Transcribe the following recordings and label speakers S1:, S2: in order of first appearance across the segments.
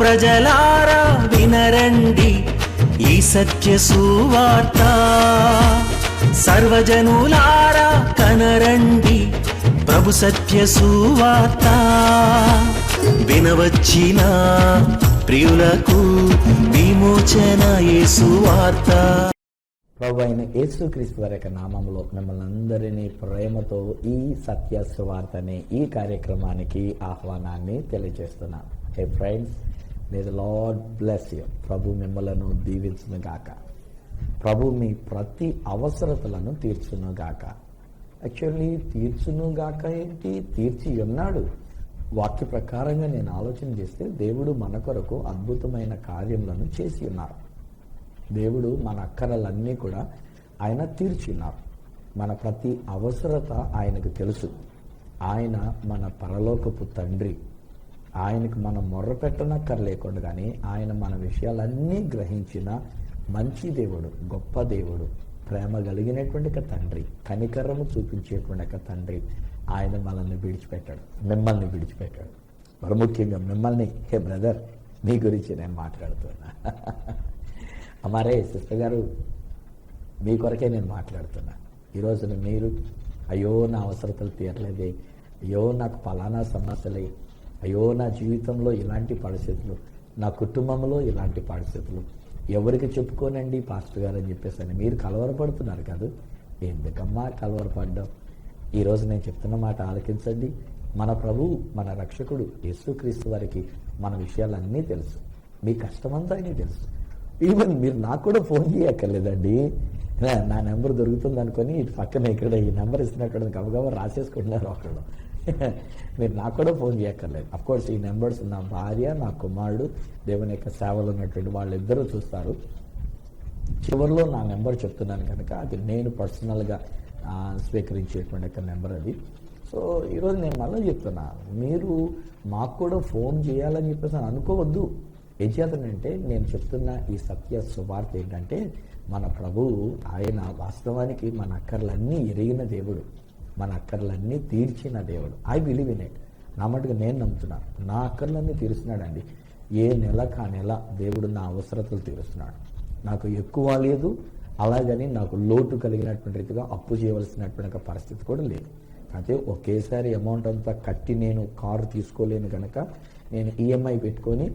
S1: ప్రజలారా వినరండి ఈ సత్య సువార్త, సర్వజనులారా కనరండి ప్రభు సత్య సువార్త. వినవచ్చిన ప్రియులకు విమోచన యేసు వార్త.
S2: ప్రభు అయిన యేసుక్రీస్తు వారి యొక్క నామంలో మిమ్మల్ని అందరినీ ప్రేమతో ఈ సత్య సువార్త అనే ఈ కార్యక్రమానికి ఆహ్వానాన్ని తెలియజేస్తున్నాను. Hey friends, may the Lord bless you. ప్రభు మిమ్మలను దీవించును గాక. ప్రభు మీ ప్రతి అవసరతలను తీర్చును గాక. యాక్చువల్లీ తీర్చును గాక ఏంటి, తీర్చి ఉన్నాడు. వాక్య ప్రకారంగా నేను ఆలోచన చేస్తే దేవుడు మన కొరకు అద్భుతమైన కార్యములను చేసి ఉన్నారు. దేవుడు మన అక్కరలన్నీ కూడా ఆయన తీర్చి ఉన్నారు. మన ప్రతి అవసరత ఆయనకు తెలుసు. ఆయన మన పరలోకపు తండ్రి. ఆయనకు మనం మొర్ర పెట్టనక్కర్లేకుండా కానీ ఆయన మన విషయాలన్నీ గ్రహించిన మంచి దేవుడు, గొప్ప దేవుడు, ప్రేమ కలిగినటువంటి తండ్రి, కనికరము చూపించేటువంటి తండ్రి. ఆయన మనల్ని విడిచిపెట్టాడు, మిమ్మల్ని విడిచిపెట్టాడు. మరి ముఖ్యంగా మిమ్మల్ని. హే బ్రదర్, మీ గురించి నేను మాట్లాడుతున్నా. అమ్మారే సిస్టర్ గారు, మీ కొరకే నేను మాట్లాడుతున్నా. ఈరోజున మీరు అయ్యో నా అవసరతలు తీరలేదే, అయ్యో నాకు పలానా సమస్యలే, అయ్యో నా జీవితంలో ఇలాంటి పరిస్థితులు, నా కుటుంబంలో ఇలాంటి పరిస్థితులు, ఎవరికి చెప్పుకోనండి పాస్టర్ గారు అని చెప్పేసి మీరు కలవరపడుతున్నారు కాదు. ఎందుకమ్మా కలవరపడ్డాం? ఈరోజు నేను చెప్తున్న మాట ఆలకించండి. మన ప్రభు, మన రక్షకుడు యేసుక్రీస్తు వారికి మన విషయాలన్నీ తెలుసు. మీ కష్టమంతా ఆయనే తెలుసు. ఈవెన్ మీరు నాకు కూడా ఫోన్ చేయక్కర్లేదండి. నా నెంబర్ దొరుకుతుంది అనుకొని ఇటు పక్కన ఇక్కడ ఈ నెంబర్ ఇస్తున్నట్టు గబగబా రాసేసుకుంటున్నారు ఒకళ్ళు. మీరు నాకు కూడా ఫోన్ చేయక్కర్లేదు. అఫ్కోర్స్ ఈ నెంబర్స్ నా భార్య, నా కుమారుడు, దేవుని యొక్క సేవలు ఉన్నటువంటి వాళ్ళిద్దరూ చూస్తారు. చివరిలో నా నెంబర్ చెప్తున్నాను కనుక అది నేను పర్సనల్గా స్వీకరించేటువంటి యొక్క నెంబర్ అది. సో ఈరోజు నేను మళ్ళీ చెప్తున్నా, మీరు మాకు కూడా ఫోన్ చేయాలని చెప్పేసి అనుకోవద్దు. ఏం చేతనంటే నేను చెప్తున్న ఈ సత్య సువార్త ఏంటంటే మన ప్రభువు ఆయన వాస్తవానికి మన అక్కర్లన్నీ ఎరిగిన దేవుడు, మన అక్కర్లన్నీ తీర్చిన దేవుడు. I believe in it. నా మటుకు నేను నమ్ముతున్నాను. నా అక్కర్లన్నీ తీరుస్తున్నాడండి. ఏ నెల కా నెల దేవుడు నా అవసరతలు తీరుస్తున్నాడు. నాకు ఎక్కువ లేదు, అలాగని నాకు లోటు కలిగినటువంటి రీతిగా అప్పు చేయవలసినటువంటి పరిస్థితి కూడా లేదు. అయితే ఒకేసారి అమౌంట్ అంతా కట్టి నేను కారు తీసుకోలేను కనుక నేను ఈఎంఐ పెట్టుకొని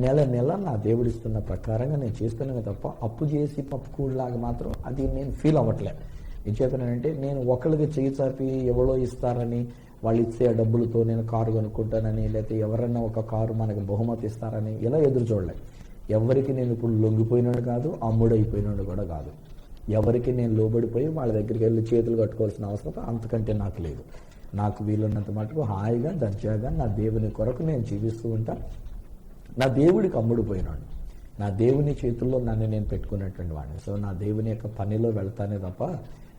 S2: నెల నెల నా దేవుడిస్తున్న ప్రకారంగా నేను చేస్తున్నాను తప్ప అప్పు చేసి పప్పుకూడలాగా మాత్రం అది నేను ఫీల్ అవ్వట్లేదు. ఏం చేస్తున్నానంటే నేను ఒకళ్ళకి చేయి చాపి ఎవరో ఇస్తారని, వాళ్ళు ఇచ్చే డబ్బులతో నేను కారు కొనుక్కుంటానని, లేకపోతే ఎవరన్నా ఒక కారు మనకి బహుమతి ఇస్తారని ఇలా ఎదురు చూడలేదు. ఎవరికి నేను ఇప్పుడు లొంగిపోయినాడు కాదు, అమ్ముడైపోయినాడు కూడా కాదు. ఎవరికి నేను లోబడిపోయి వాళ్ళ దగ్గరికి వెళ్ళి చేతులు కట్టుకోవాల్సిన అవసరం అంతకంటే నాకు లేదు. నాకు వీలున్నంత మటుకు హాయిగా దర్జాగా నా దేవుని కొరకు నేను జీవిస్తూ ఉంటా. నా దేవుడికి అమ్ముడుపోయినాడు. నా దేవుని చేతుల్లో నన్ను నేను పెట్టుకున్నటువంటి వాడిని. సో నా దేవుని యొక్క పనిలో వెళ్తానే తప్ప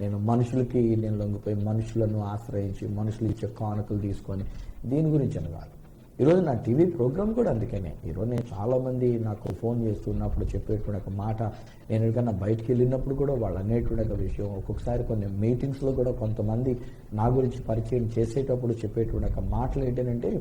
S2: నేను మనుషులకి నేను లొంగిపోయి మనుషులను ఆశ్రయించి మనుషులు ఇచ్చే కానుకలు తీసుకొని దీని గురించి అని కాదు. ఈరోజు నా టీవీ ప్రోగ్రామ్ కూడా అందుకనే. ఈరోజు నేను చాలామంది నాకు ఫోన్ చేస్తున్నప్పుడు చెప్పేటువంటి ఒక మాట, నేను ఎక్కడికన్నా బయటకు వెళ్ళినప్పుడు కూడా వాళ్ళు అనేటువంటి ఒక విషయం, ఒక్కొక్కసారి కొన్ని మీటింగ్స్లో కూడా కొంతమంది నా గురించి పరిచయం చేసేటప్పుడు చెప్పేటువంటి ఒక మాటలు ఏంటంటే,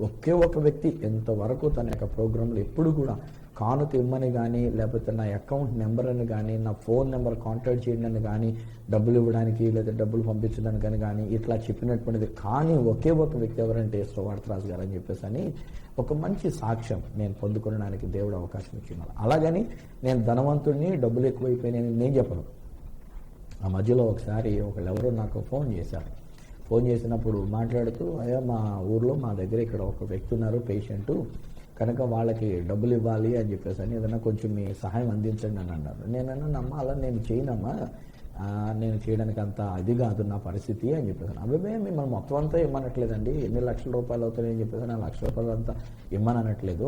S2: ఒకే ఒక వ్యక్తి ఎంతవరకు తన యొక్క ప్రోగ్రాంలో ఎప్పుడు కూడా కానుక ఇమ్మని కానీ, లేకపోతే నా అకౌంట్ నెంబర్ అని కానీ, నా ఫోన్ నెంబర్ కాంటాక్ట్ చేయండి అని కానీ, డబ్బులు ఇవ్వడానికి లేదా డబ్బులు పంపించడానికి కానీ ఇట్లా చెప్పినటువంటిది. కానీ ఒకే ఒక వ్యక్తి ఎవరంటే సువార్తరాజు గారు అని చెప్పేసి అని ఒక మంచి సాక్ష్యం నేను పొందుకోవడానికి దేవుడు అవకాశం ఇచ్చినాడు. అలాగని నేను ధనవంతుడిని, డబ్బులు ఎక్కువైపోయినాయని నేను చెప్పను. ఆ మధ్యలో ఒకసారి ఒకళ్ళెవరో నాకు ఫోన్ చేశారు. ఫోన్ చేసినప్పుడు మాట్లాడుతూ, అయ్యా మా ఊర్లో మా దగ్గర ఇక్కడ ఒక వ్యక్తి ఉన్నారు పేషెంటు, కనుక వాళ్ళకి డబ్బులు ఇవ్వాలి అని చెప్పేసి అని ఏదైనా కొంచెం మీ సహాయం అందించండి అని అన్నారు. నేనన్నా అలా నేను చేయనమ్మా, నేను చేయడానికి అంత అది కాదు నా పరిస్థితి అని చెప్పేసాను. అబ్బాయి మిమ్మల్ని మొత్తం అంతా ఇమ్మనట్లేదండి, ఎన్ని లక్షల రూపాయలు అవుతాయని చెప్పేసి నా లక్ష రూపాయలు అంతా ఇమ్మనట్లేదు.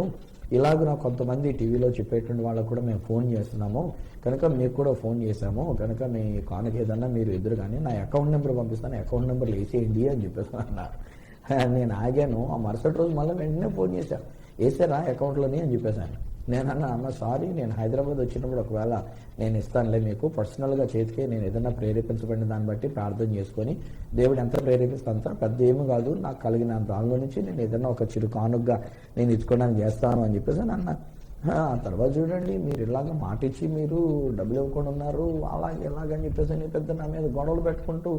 S2: ఇలాగ నాకు కొంతమంది టీవీలో చెప్పేటువంటి వాళ్ళకు కూడా మేము ఫోన్ చేస్తున్నాము కనుక మీకు కూడా ఫోన్ చేశాము, కనుక మీ కానుక ఏదన్నా మీరు ఎదురు కానీ నా అకౌంట్ నెంబర్ పంపిస్తాను, అకౌంట్ నెంబర్ వేసేయండి అని చెప్పేసి అన్నారు. నేను ఆగాను. ఆ మరుసటి రోజు మళ్ళీ వెంటనే ఫోన్ చేశాను, వేసారా అకౌంట్లోని అని చెప్పేసాను. నేనన్నా, అమ్మ సారీ, నేను హైదరాబాద్ వచ్చినప్పుడు ఒకవేళ నేను ఇస్తానులే మీకు పర్సనల్గా చేతికి, నేను ఏదైనా ప్రేరేపించబడిన దాన్ని బట్టి ప్రార్థన చేసుకొని దేవుడు ఎంత ప్రేరేపిస్తే అంత పెద్ద ఏమి కాదు, నాకు కలిగిన దానిలో నుంచి నేను ఏదైనా ఒక చిరు కానుగ్గా నేను ఇచ్చుకోవడానికి చేస్తాను అని చెప్పేసి అన్న. ఆ తర్వాత చూడండి, మీరు ఇలాగ మాట ఇచ్చి మీరు డబ్బులు ఇవ్వకుండా ఉన్నారు, అలాగే ఎలాగని చెప్పేసి అని పెద్ద నా మీద గొడవలు పెట్టుకుంటూ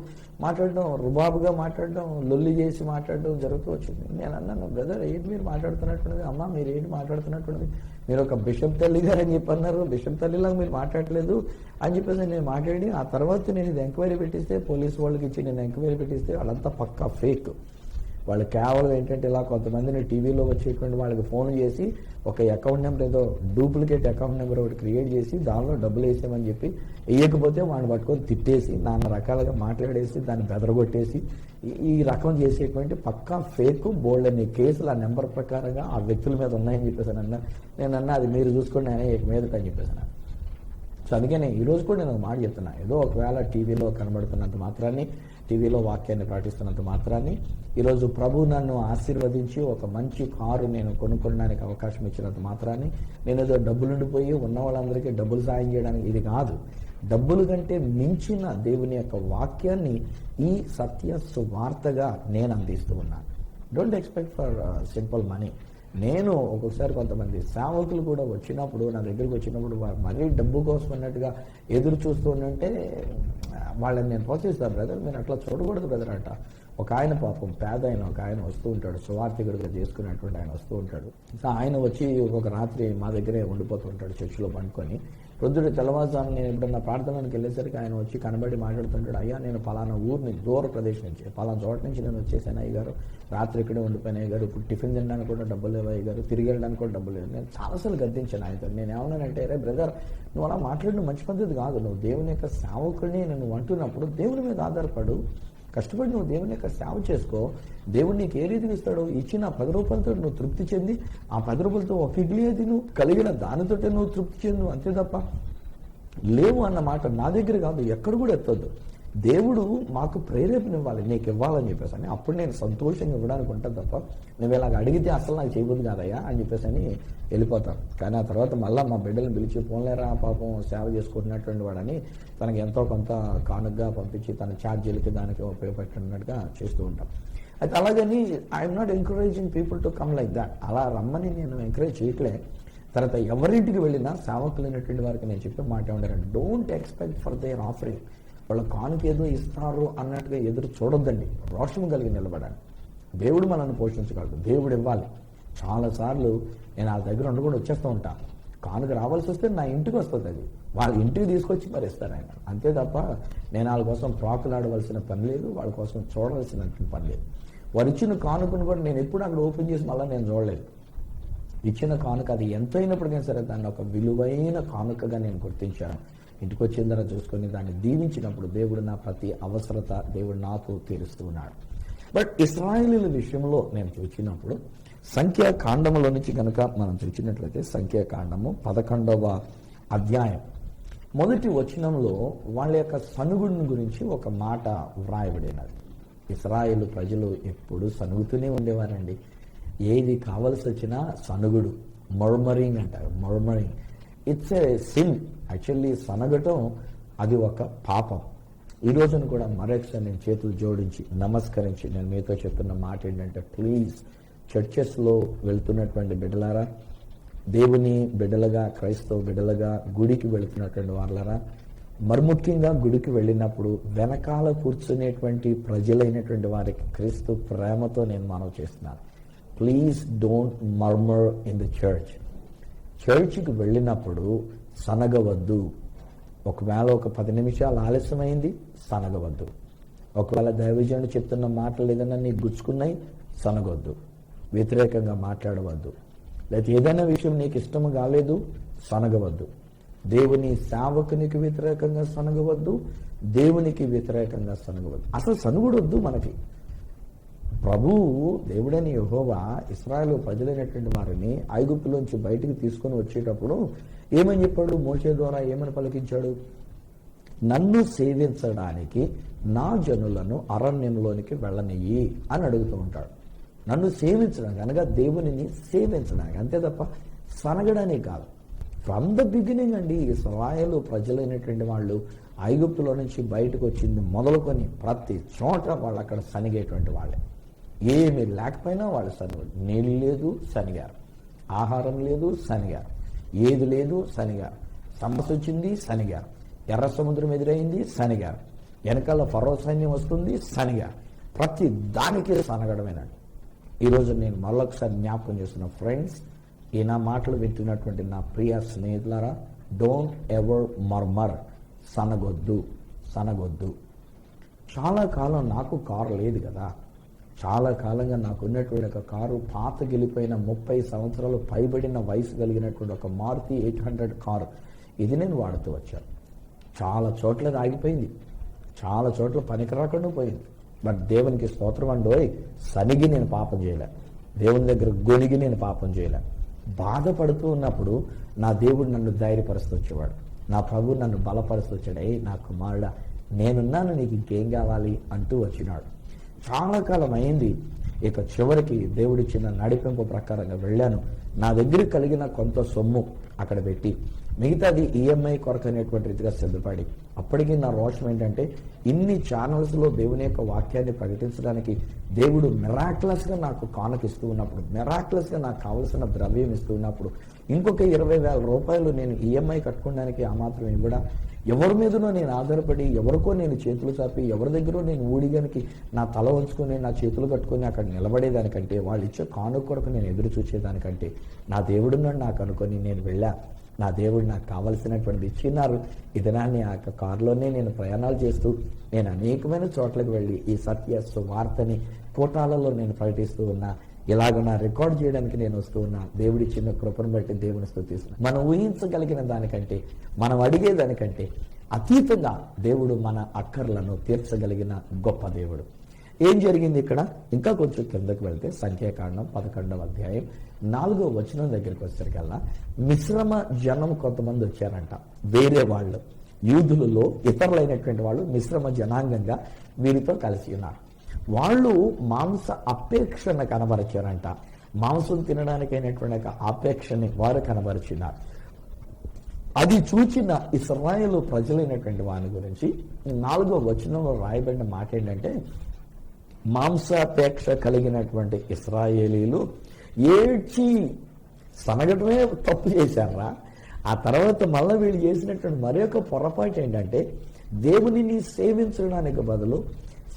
S2: మాట్లాడడం, రుబాబుగా మాట్లాడడం, లొల్లి చేసి మాట్లాడడం జరుగుతూ వచ్చింది. నేను అన్నాను, బ్రదర్ ఏంటి మీరు మాట్లాడుతున్నటువంటిది, అమ్మ మీరు ఏంటి మాట్లాడుతున్నటువంటిది, మీరు ఒక బిషప్ తల్లి గారు అని చెప్పి అన్నారు, బిషప్ తల్లిలాగా మీరు మాట్లాడలేదు అని చెప్పేసి నేను మాట్లాడి, ఆ తర్వాత నేను ఇది ఎంక్వైరీ పెట్టిస్తే, పోలీసు వాళ్ళకి ఇచ్చి నేను ఎంక్వైరీ పెట్టిస్తే వాళ్ళంతా పక్కా ఫేక్. వాళ్ళు కేవలం ఏంటంటే ఇలా కొంతమందిని టీవీలో వచ్చేటువంటి వాళ్ళకి ఫోన్ చేసి ఒక అకౌంట్ నెంబర్, ఏదో డూప్లికేట్ అకౌంట్ నెంబర్ ఒకటి క్రియేట్ చేసి దానిలో డబ్బులు వేసామని చెప్పి వేయకపోతే వాడిని పట్టుకొని తిట్టేసి నాన్న రకాలుగా మాట్లాడేసి దాన్ని బెదరగొట్టేసి ఈ రకం చేసేటువంటి పక్కా ఫేక్ బోల్డ్ అనే కేసులు ఆ నెంబర్ ప్రకారంగా ఆ వ్యక్తుల మీద ఉన్నాయని చెప్పేసాను అన్న. నేను అన్నా అది మీరు చూసుకోండి ఆయన మీదట అని చెప్పేసాను. సో అందుకని ఈరోజు కూడా నేను ఒక మాట చెప్తున్నా, ఏదో ఒకవేళ టీవీలో కనబడుతున్నంత మాత్రాన్ని, టీవీలో వాక్యాన్ని ప్రకటిస్తున్నంత మాత్రాన్ని ఈరోజు ప్రభు నన్ను ఆశీర్వదించి ఒక మంచి కారు నేను కొనుక్కోవడానికి అవకాశం ఇచ్చినంత మాత్రాన్ని నేను ఏదో డబ్బులు ఉండిపోయి ఉన్న వాళ్ళందరికీ డబ్బులు సాయం చేయడానికి ఇది కాదు. డబ్బులు కంటే మించిన దేవుని యొక్క వాక్యాన్ని ఈ సత్య సువార్తగా నేను అందిస్తూ ఉన్నాను. Don't expect for simple money. నేను ఒక్కొక్కసారి కొంతమంది సేవకులు కూడా వచ్చినప్పుడు నా దగ్గరికి వచ్చినప్పుడు మరీ డబ్బు కోసం అన్నట్టుగా ఎదురు చూస్తూ ఉంటే వాళ్ళని నేను ప్రోత్సహిస్తాను, బ్రదర్ మీరు అట్లా చూడకూడదు బ్రదర్ అంట. ఒక ఆయన పాపం పేద ఆయన, ఒక ఆయన వస్తూ ఉంటాడు, సువార్థికుడిగా చేసుకునేటువంటి ఆయన వస్తూ ఉంటాడు. ఆయన వచ్చి ఒక రాత్రి మా దగ్గరే ఉండిపోతూ ఉంటాడు చర్చిలో పండుకొని. ప్రొద్దుడు తెల్లవారుజాము నేను ఎప్పుడన్నా ప్రార్థనకి వెళ్ళేసరికి ఆయన వచ్చి కనబడి మాట్లాడుతుంటాడు, అయ్యా నేను పలానా ఊరిని దూర ప్రదేశం నుంచి పలానా చోట నుంచి నేను వచ్చేసాను అయ్య గారు, రాత్రి ఇక్కడే ఉండిపోయిన అయ్య గారు, ఇప్పుడు టిఫిన్ తినడానికి కూడా డబ్బులు లేవు అయ్య గారు, తిరిగి వెళ్ళడానికి కూడా డబ్బులు లేవు. నేను చాలాసార్లు గద్దించాను ఆయనతో. నేను ఏమన్నానంటే, రే బ్రదర్ నువ్వు అలా మాట్లాడడం మంచి పద్ధతి కాదు. నువ్వు దేవుని యొక్క సేవకుడిని నువ్వు అంటున్నప్పుడు దేవుని మీద ఆధారపడు, కష్టపడి నువ్వు దేవుని యొక్క సేవ చేసుకో. దేవుడు నీకు ఏ రీతికి ఇస్తాడో ఇచ్చిన 10 రూపాయలతో నువ్వు తృప్తి చెంది, ఆ 10 రూపాయలతో ఒక ఇడ్లీ అది నువ్వు కలిగిన దానితోటే నువ్వు తృప్తి చెందు, అంతే తప్ప లేవు అన్న మాట నా దగ్గర కాదు, ఎక్కడ కూడా ఎత్తొద్దు. దేవుడు మాకు ప్రేరేపణ ఇవ్వాలి, నీకు ఇవ్వాలని చెప్పేసి అని అప్పుడు నేను సంతోషంగా ఇవ్వడానికి ఉంటాను తప్ప నువ్వు ఇలాగ అడిగితే అసలు నాకు చేయబోదు కాదయ్యా అని చెప్పేసి అని వెళ్ళిపోతాను. కానీ ఆ తర్వాత మళ్ళీ మా బిడ్డలను పిలిచి పోలేరా పాపం సేవ చేసుకుంటున్నటువంటి వాడని తనకి ఎంతో కొంత కానుకగా పంపించి తన ఛార్జీలకి దానికి ఉపయోగపెట్టినట్టుగా చేస్తూ ఉంటాం. అయితే అలాగని I'm not encouraging people to come like that. అలా రమ్మని నేను ఎంకరేజ్ చేయట్లే. తర్వాత ఎవరింటికి వెళ్ళినా సేవకులైనటువంటి వారికి నేను చెప్పే మాట ఏమంటారంటే, don't expect for their offering. వాళ్ళ కానుక ఏదో ఇస్తారు అన్నట్టుగా ఎదురు చూడొద్దండి, రోషం కలిగి నిలబడాలి. దేవుడు మనల్ని పోషించగలడు, దేవుడు ఇవ్వాలి. చాలాసార్లు నేను వాళ్ళ దగ్గర ఉండకుండా వచ్చేస్తూ ఉంటాను. కానుక రావాల్సి వస్తే నా ఇంటికి వస్తుంది, అది వాళ్ళ ఇంటికి తీసుకొచ్చి మరి ఇస్తారు ఆయన, అంతే తప్ప నేను వాళ్ళ కోసం ప్రాకులాడవలసిన పని లేదు, వాళ్ళ కోసం చూడవలసిన పని లేదు. వారు ఇచ్చిన కానుకను కూడా నేను ఎప్పుడు అక్కడ ఓపెన్ చేసి మళ్ళీ నేను చూడలేదు. ఇచ్చిన కానుక అది ఎంత అయినప్పటికీ సరే దాన్ని ఒక విలువైన కానుకగా నేను గుర్తించాను. ఇంటికి వచ్చిన తర్వాత చూసుకొని దాన్ని దీవించినప్పుడు దేవుడు నా ప్రతి అవసరత దేవుడు నాకు తీరుస్తూ ఉన్నాడు. బట్ ఇశ్రాయేలీల విషయంలో నేను చూసినప్పుడు సంఖ్యాకాండంలో నుంచి కనుక మనం చూసినట్లయితే సంఖ్యాకాండము 11వ అధ్యాయం మొదటి వచనంలో వాళ్ళ యొక్క సనుగుడిని గురించి ఒక మాట వ్రాయబడినది. ఇశ్రాయేలు ప్రజలు ఎప్పుడు సనుగుతూనే ఉండేవారండి. ఏది కావలసి వచ్చినా సనుగుడు, మర్మరింగ్ అంటారు. Murmuring it's a sin. Actually సనగటం అది ఒక పాపం. ఈ రోజున కూడా మరొకసారి నేను చేతులు జోడించి నమస్కరించి నేను మీతో చెప్తున్న మాట ఏంటంటే, ప్లీజ్ చర్చెస్లో వెళ్తున్నటువంటి బిడ్డలారా, దేవుని బిడ్డలుగా క్రైస్తవ బిడ్డలుగా గుడికి వెళుతున్నటువంటి వాళ్ళారా, మర్ముఖ్యంగా గుడికి వెళ్ళినప్పుడు వెనకాల కూర్చునేటువంటి ప్రజలైనటువంటి వారికి క్రీస్తు ప్రేమతో నేను మనవి చేస్తున్నాను, please don't murmur in the church. చర్చికి వెళ్ళినప్పుడు సనగవద్దు. ఒకవేళ ఒక 10 నిమిషాలు ఆలస్యమైంది, సనగవద్దు. ఒకవేళ దైవజనుడు చెప్తున్న మాటలు ఏదైనా నీకు గుచ్చుకున్నాయి, సనగొద్దు. వ్యతిరేకంగా మాట్లాడవద్దు. లేకపోతే ఏదైనా విషయం నీకు ఇష్టం కాలేదు, సనగవద్దు. దేవుని సేవకునికి వ్యతిరేకంగా సనగవద్దు, దేవునికి వ్యతిరేకంగా సనగవద్దు. అసలు సనుగుడొద్దు మనకి. ప్రభువు దేవుడైన యెహోవా ఇశ్రాయేలు ప్రజలైనటువంటి వారిని ఐగుప్తులోంచి బయటికి తీసుకొని వచ్చేటప్పుడు ఏమని చెప్పాడు? మోషే ద్వారా ఏమని పలికించాడు? నన్ను సేవించడానికి నా జనులను అరణ్యంలోనికి వెళ్ళనియ్యి అని అడుగుతూ ఉంటాడు. నన్ను సేవించడానికి అనగా దేవునిని సేవించడానికి, అంతే తప్ప సనగడనే కాదు, ఫ్రమ్ ద బిగినింగ్ అండి. ఇశ్రాయేలు ప్రజలైనటువంటి వాళ్ళు ఐగుప్తులో నుంచి బయటకు వచ్చింది మొదలుకొని ప్రతి చోట వాళ్ళు అక్కడ సనిగేటువంటి వాళ్ళే. ఏమీ లేకపోయినా వాళ్ళు సనిగారు. నీళ్ళు లేదు, సనిగారు. ఆహారం లేదు, సనిగారు. ఏది లేదు, సనిగారు. సమస్య వచ్చింది, సనిగారు. ఎర్ర సముద్రం ఎదురైంది, సనిగారు. వెనకాల ఫరో సైన్యం వస్తుంది, సనిగారు. ప్రతి దానికి సనగడమేనండి. ఈరోజు నేను మరొకసారి జ్ఞాపకం చేస్తున్న ఫ్రెండ్స్, ఈ నా మాటలు వింటున్నటువంటి నా ప్రియ స్నేహితులారా, డోంట్ ఎవర్ మర్మర్. సనగొద్దు. చాలా కాలం నాకు కారు లేదు కదా, చాలా కాలంగా నాకు ఉన్నటువంటి ఒక కారు పాతగిలిపోయిన 30 సంవత్సరాలు పైబడిన వయసు కలిగినటువంటి ఒక మారుతి 800 కారు, ఇది నేను వాడుతూ వచ్చాను. చాలా చోట్ల ఆగిపోయింది, చాలా చోట్ల పనికి రాకుండా పోయింది. బట్ దేవునికి స్తోత్రం అండోయ్, సనిగి నేను పాపం చేయలే, దేవుని దగ్గర గొనిగి నేను పాపం చేయలే. బాధపడుతూ ఉన్నప్పుడు నా దేవుడు నన్ను ధైర్యపరుస్తూ వచ్చేవాడు, నా ప్రభు నన్ను బలపరుస్తూ వచ్చాడు. నా కుమారుడా, నేనున్నాను, నీకు ఇంకేం కావాలి అంటూ వచ్చినాడు. చాలా కాలం అయింది. ఇక చివరికి దేవుడిచ్చిన నడిపింపు ప్రకారంగా వెళ్ళాను. నా దగ్గర కలిగిన కొంత సొమ్ము అక్కడ పెట్టి మిగతాది ఈఎంఐ కొరకు అనేటువంటి రీతిగా సిద్ధపడి, అప్పటికి నా రోషం ఏంటంటే, ఇన్ని ఛానల్స్లో దేవుని యొక్క వాక్యాన్ని ప్రకటించడానికి దేవుడు మిరాక్లస్గా నాకు కానుకిస్తూ ఉన్నప్పుడు, మిరాక్లస్గా నాకు కావలసిన ద్రవ్యం ఇస్తూ ఉన్నప్పుడు, ఇంకొక 20,000 రూపాయలు నేను ఈఎంఐ కట్టుకోవడానికి ఆ మాత్రం ఇవ్వడా, ఎవరి మీదనో నేను ఆధారపడి, ఎవరికో నేను చేతులు చాపి, ఎవరి దగ్గర నేను ఊడిగానికి నా తల ఉంచుకొని నా చేతులు కట్టుకొని అక్కడ నిలబడేదానికంటే, వాళ్ళు ఇచ్చే కానుక కొరకు నేను ఎదురు చూసేదానికంటే, నా దేవుడున్నాడు నాకు అనుకొని నేను వెళ్ళా. నా దేవుడు నాకు కావలసినటువంటిది ఇచ్చినారు. ఇదనాన్ని ఆ యొక్క కారులోనే నేను ప్రయాణాలు చేస్తూ నేను అనేకమైన చోట్లకు వెళ్ళి ఈ సత్య సువార్తని కోటాలలో నేను ప్రకటిస్తూ ఉన్నా. ఇలాగ నా రికార్డ్ చేయడానికి నేను వస్తూ ఉన్నా. దేవుడి చిన్న కృపను బట్టి దేవుని స్తుతిస్తున్నా. మనం ఊహించగలిగిన దానికంటే, మనం అడిగేదానికంటే అతీతంగా దేవుడు మన అక్కర్లను తీర్చగలిగిన గొప్ప దేవుడు. ఏం జరిగింది ఇక్కడ? ఇంకా కొంచెం కిందకు వెళ్తే సంఖ్యాకాండం 11వ అధ్యాయం 4వ వచనం దగ్గరికి వచ్చేసరికల్లా, మిశ్రమ జనం కొంతమంది వచ్చారంట. వేరే వాళ్ళు, యూదులలో ఇతరులైనటువంటి వాళ్ళు మిశ్రమ జనాంగంగా వీరితో కలిసి ఉన్నారు. వాళ్ళు మాంస అపేక్షను కనబరిచారంట. మాంసం తినడానికైనటువంటి అపేక్షని వారు కనబరిచినారు. అది చూచిన ఇశ్రాయేలు ప్రజలైనటువంటి వాని గురించి 4వ వచనంలో రాయబడిన మాట ఏంటంటే, మాంసాపేక్ష కలిగినటువంటి ఇశ్రాయేలీలు ఏడ్చి సనగటమే తప్పు చేశారా? ఆ తర్వాత మళ్ళీ వీళ్ళు చేసినటువంటి మరొక పొరపాటు ఏంటంటే, దేవునిని సేవించడానికి బదులు,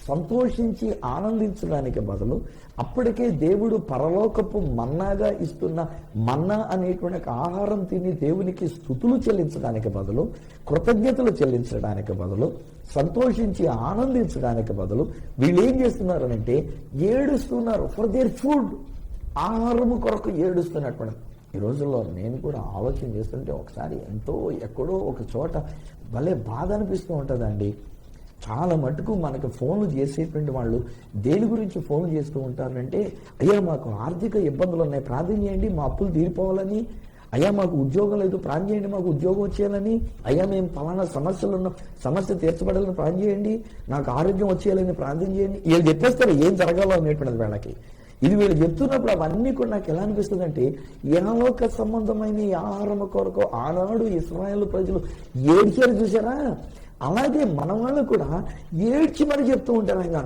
S2: సంతోషించి ఆనందించడానికి బదులు, అప్పటికే దేవుడు పరలోకపు మన్నాగా ఇస్తున్న మన్నా అనేటువంటి ఆహారం తిని దేవునికి స్తుతులు చెల్లించడానికి బదులు, కృతజ్ఞతలు చెల్లించడానికి బదులు, సంతోషించి ఆనందించడానికి బదులు వీళ్ళు ఏం చేస్తున్నారనంటే ఏడుస్తున్నారు. ఫర్ దేర్ ఫుడ్, ఆహారము కొరకు ఏడుస్తున్నటువంటి. ఈ రోజుల్లో నేను కూడా ఆలోచన చేస్తుంటే ఒకసారి ఎంతో ఎక్కడో ఒక చోట భలే బాధ అనిపిస్తూ ఉంటుందండి. చాలా మటుకు మనకు ఫోన్లు చేసేటువంటి వాళ్ళు దేని గురించి ఫోన్లు చేస్తూ ఉంటారంటే, అయ్యా మాకు ఆర్థిక ఇబ్బందులు ఉన్నాయి, ప్రార్థన చేయండి, మా అప్పులు తీరిపోవాలని. అయ్యా మాకు ఉద్యోగం లేదు, ప్రార్థన చేయండి, మాకు ఉద్యోగం వచ్చేయాలని. అయ్యా మేము ఫలానా సమస్యలు ఉన్నాం, సమస్య తీర్చబడాలని ప్రార్థన చేయండి, నాకు ఆరోగ్యం వచ్చేయాలని ప్రార్థన చేయండి. వీళ్ళు చెప్పేస్తారు ఏం జరగాలో అనేటువంటిది వీళ్ళకి. ఇది వీళ్ళు చెప్తున్నప్పుడు అవన్నీ కూడా నాకు ఎలా అనిపిస్తుంది అంటే, ఏలోక సంబంధమైన ఈ ఆహారం కొరకు ఆనాడు ఇశ్రాయేలు ప్రజలు ఏడ్చారు చూసారా, అలాగే మన వాళ్ళు కూడా ఏడ్చి మరి చెప్తూ ఉంటారు. ఆయన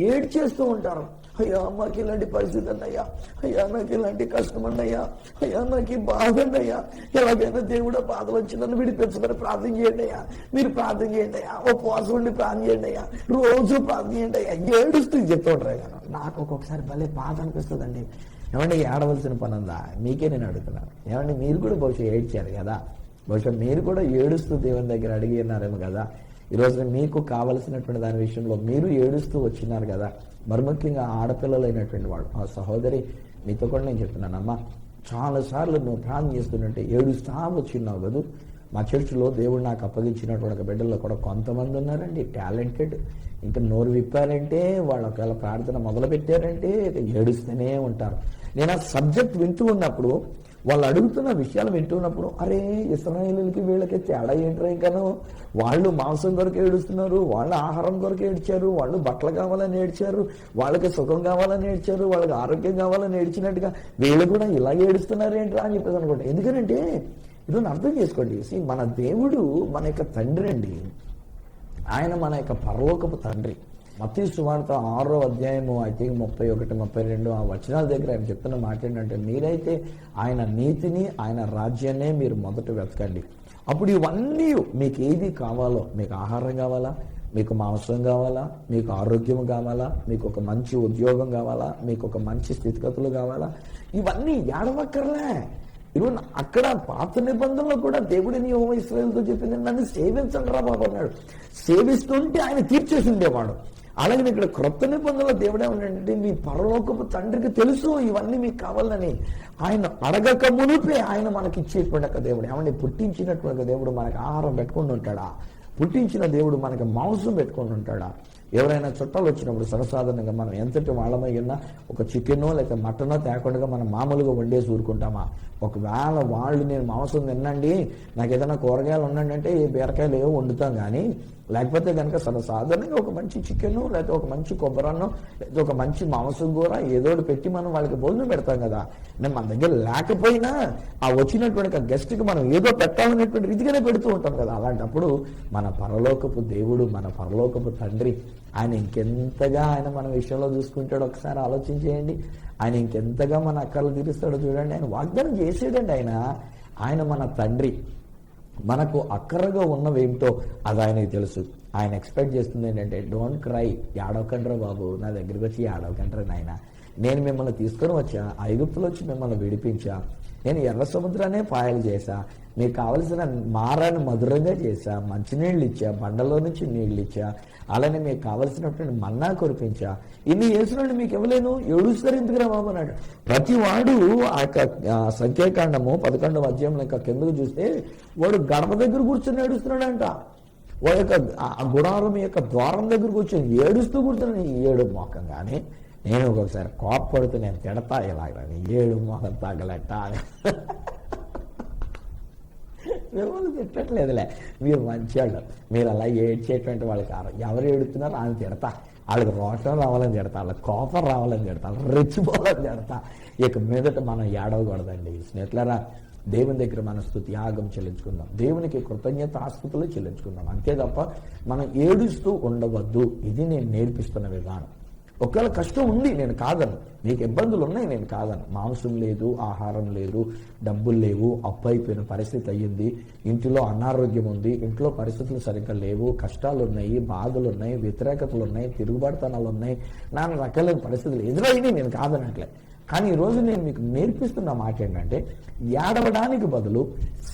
S2: ఏడ్చేస్తూ ఉంటారు. అయ్యా మాకు ఇలాంటి పరిస్థితి అన్నయ్యా, అయ్యా నాకు ఇలాంటి కష్టం అన్నయ్యా, అయ్యా నాకు ఈ బాధ అన్నయ్యా, ఎలాగైనా దేవుడు బాధ వచ్చి నన్ను విడిపించమని ప్రార్థన చేయండి అయ్యా, మీరు ప్రార్థన చేయండి అయ్యా, ఉపవాసం ఉండి ప్రార్థన చేయండి అయ్యా, రోజు ప్రార్థన చేయండి అయ్యా, ఏడుస్తూ చెప్తూ ఉంటారు. ఆయన నాకు ఒక్కొక్కసారి భలే బాధ అనిపిస్తుందండి. ఏమంటే ఏడవలసిన పని ఉందా? మీకే నేను అడుగుతున్నాను. ఏమంటే మీరు కూడా బహుశా ఏడ్చారు కదా, బహుశా మీరు కూడా ఏడుస్తూ దేవుని దగ్గర అడిగినారేమో కదా. ఈరోజు మీకు కావలసినటువంటి దాని విషయంలో మీరు ఏడుస్తూ వచ్చినారు కదా. మరి ముఖ్యంగా ఆడపిల్లలైనటువంటి వాడు, ఆ సహోదరి మీతో కూడా నేను చెప్తున్నానమ్మా, చాలాసార్లు నువ్వు ప్రార్థన చేస్తుంటే ఏడుస్తా వచ్చిన్నావు కదా. మా చర్చిలో దేవుడు నాకు అప్పగించినటువంటి ఒక బిడ్డల్లో కూడా కొంతమంది ఉన్నారండి టాలెంటెడ్. ఇంకా నోరు విప్పారంటే వాళ్ళు ఒకవేళ ప్రార్థన మొదలు పెట్టారంటే ఏడుస్తూనే ఉంటారు. నేను ఆ సబ్జెక్ట్ వింటూ ఉన్నప్పుడు వాళ్ళు అడుగుతున్న విషయాలు వింటున్నప్పుడు అరే ఇశ్రాయేలీయులకి వీళ్ళకి తేడా ఏంట్రా ఇంకాను, వాళ్ళు మాంసం కొరకు ఏడుస్తున్నారు, వాళ్ళు ఆహారం కొరకు ఏడ్చారు, వాళ్ళు బట్టలు కావాలని ఏడ్చారు, వాళ్ళకి సుఖం కావాలని ఏడ్చారు, వాళ్ళకి ఆరోగ్యం కావాలని ఏడ్చినట్టుగా వీళ్ళు కూడా ఇలా ఏడుస్తున్నారు ఏంట్రా అని చెప్పేసి అనుకోండి. ఎందుకంటే ఇది అర్థం చేసుకోండి, మన దేవుడు మన యొక్క తండ్రి అండి. ఆయన మన యొక్క పరలోకపు తండ్రి. మత్తయి సువార్త 6వ అధ్యాయము ఐ థింక్ 31, 32 ఆ వచనాల దగ్గర ఆయన చెప్తున్న మాట ఏంటంటే, మీరైతే ఆయన నీతిని ఆయన రాజ్యాన్నే మీరు మొదట వెతకండి, అప్పుడు ఇవన్నీ మీకు ఏది కావాలో, మీకు ఆహారం కావాలా, మీకు మాంసం కావాలా, మీకు ఆరోగ్యం కావాలా, మీకు ఒక మంచి ఉద్యోగం కావాలా, మీకు ఒక మంచి స్థితిగతులు కావాలా, ఇవన్నీ ఏడవక్కర్లే. ఈరోజు అక్కడ పాత నిబంధనలో కూడా దేవుడిని యెహోవా ఇశ్రాయేలుతో చెప్పింది, నన్ను సేవించండి రా బాబు అన్నాడు. సేవిస్తుంటే ఆయన తీర్చేసి ఉండేవాడు. అలాగే ఇక్కడ క్రొత్త నిబంధనలో దేవుడే ఉన్నాడంటే, మీ పరలోకపు తండ్రికి తెలుసు ఇవన్నీ మీకు కావాలని. ఆయన అడగక మునిపే ఆయన మనకి ఇచ్చేటువంటి దేవుడు. ఏమంటే పుట్టించినటువంటి దేవుడు మనకు ఆహారం పెట్టుకుని ఉంటాడా? పుట్టించిన దేవుడు మనకి మాంసం పెట్టుకుని ఉంటాడా? ఎవరైనా చుట్టాలు వచ్చినప్పుడు సర్వసాధారణంగా మనం ఎంతటి వాళ్ళమై ఉన్నా ఒక చికెనో లేక మటనో తేకుండా మనం మామూలుగా వండేసి ఊరుకుంటామా? ఒకవేళ వాళ్ళు నేను మాంసం తినండి, నాకు ఏదైనా కూరగాయలు ఉండండి అంటే ఏ బీరకాయలు ఏవో వండుతాం, కానీ లేకపోతే కనుక సర్వసాధారణంగా ఒక మంచి చికెను లేకపోతే ఒక మంచి కొబ్బరన్నో లేకపోతే ఒక మంచి మాంసం కూర ఏదో పెట్టి మనం వాళ్ళకి భోజనం పెడతాం కదా. నేను మన దగ్గర లేకపోయినా ఆ వచ్చినటువంటి గెస్ట్కి మనం ఏదో పెట్టాలనేటువంటి రీతిగానే పెడుతూ ఉంటాం కదా. అలాంటప్పుడు మన పరలోకపు దేవుడు, మన పరలోకపు తండ్రి, ఆయన ఇంకెంతగా ఆయన మన విషయంలో చూసుకుంటాడో ఒకసారి ఆలోచించేయండి. ఆయన ఇంకెంతగా మన అక్కర్లు తీరుస్తాడో చూడండి. ఆయన వాగ్దానం చేసేదండి. ఆయన మన తండ్రి. మనకు అక్కరగా ఉన్నవేమిటో అది ఆయనకి తెలుసు. ఆయన ఎక్స్పెక్ట్ చేస్తుంది ఏంటంటే, డోంట్ క్రై, ఏడవకండ్రా బాబు, నా దగ్గరికి వచ్చి ఏడవకండ్రా నాయన, నేను మిమ్మల్ని తీసుకొని వచ్చా, ఐగుప్తులో వచ్చి మిమ్మల్ని విడిపించా, నేను ఎర్ర సముద్రాన్ని పాయలు చేశా, మీకు కావలసిన మారాన్ని మధురంగా చేశా, మంచినీళ్ళు ఇచ్చా, బండలో నుంచి నీళ్ళు ఇచ్చా, అలానే మీకు కావలసినటువంటి మన్నా కురిపించా, ఇన్ని చేసినట్టు మీకు ఇవ్వలేను, ఏడుస్తారు ఎందుకురా బాబు అన్నాడు. ప్రతి వాడు ఆ యొక్క సంఖ్యాకాండము 11వ అధ్యాయంలో ఇంకా కిందకు చూస్తే వాడు గడప దగ్గర కూర్చొని ఏడుస్తున్నాడంట. వాడు యొక్క ఆ గుడారం యొక్క ద్వారం దగ్గర కూర్చొని ఏడుస్తూ కూర్చున్నాడు. ఏడు మోకం కానీ నేను ఒకసారి కోప్పడుతూ నేను తిడతా ఇలాగని, ఏడు మోకం తగలట అని. మిమ్మల్ని తిట్టట్లేదులే, మీరు మంచివాళ్ళు, మీరు అలా ఏడ్చేటువంటి వాళ్ళు కాదు. ఎవరు ఏడుతున్నారో ఆయన తిడతా, వాళ్ళకి రోషం రావాలని తిడతా, వాళ్ళకి కోపం రావాలని తిడతా, రెచ్చిపోవాలని తిడతా. ఇక మీదట మనం ఏడవకూడదండి స్నేహితులారా. దేవుని దగ్గర మన స్తుతి యాగం చెల్లించుకుందాం, దేవునికి కృతజ్ఞత ఆస్తుతులు చెల్లించుకుందాం, అంతే తప్ప మనం ఏడుస్తూ ఉండవద్దు. ఇది నేను నేర్పిస్తున్న విధానం. ఒకవేళ కష్టం ఉంది, నేను కాదను, మీకు ఇబ్బందులు ఉన్నాయి, నేను కాదను. మాంసం లేదు, ఆహారం లేదు, డబ్బులు లేవు, అప్పు అయిపోయిన పరిస్థితి అయ్యింది, ఇంటిలో అనారోగ్యం ఉంది, ఇంట్లో పరిస్థితులు సరిగ్గా లేవు, కష్టాలు ఉన్నాయి, బాధలు ఉన్నాయి, వ్యతిరేకతలు ఉన్నాయి, తిరుగుబాటుతనాలు ఉన్నాయి, నాన్న రకాలైన పరిస్థితులు ఎదురైంది, నేను కాదనట్లే. కానీ ఈరోజు నేను మీకు నేర్పిస్తున్న మాట ఏంటంటే, ఏడవడానికి బదులు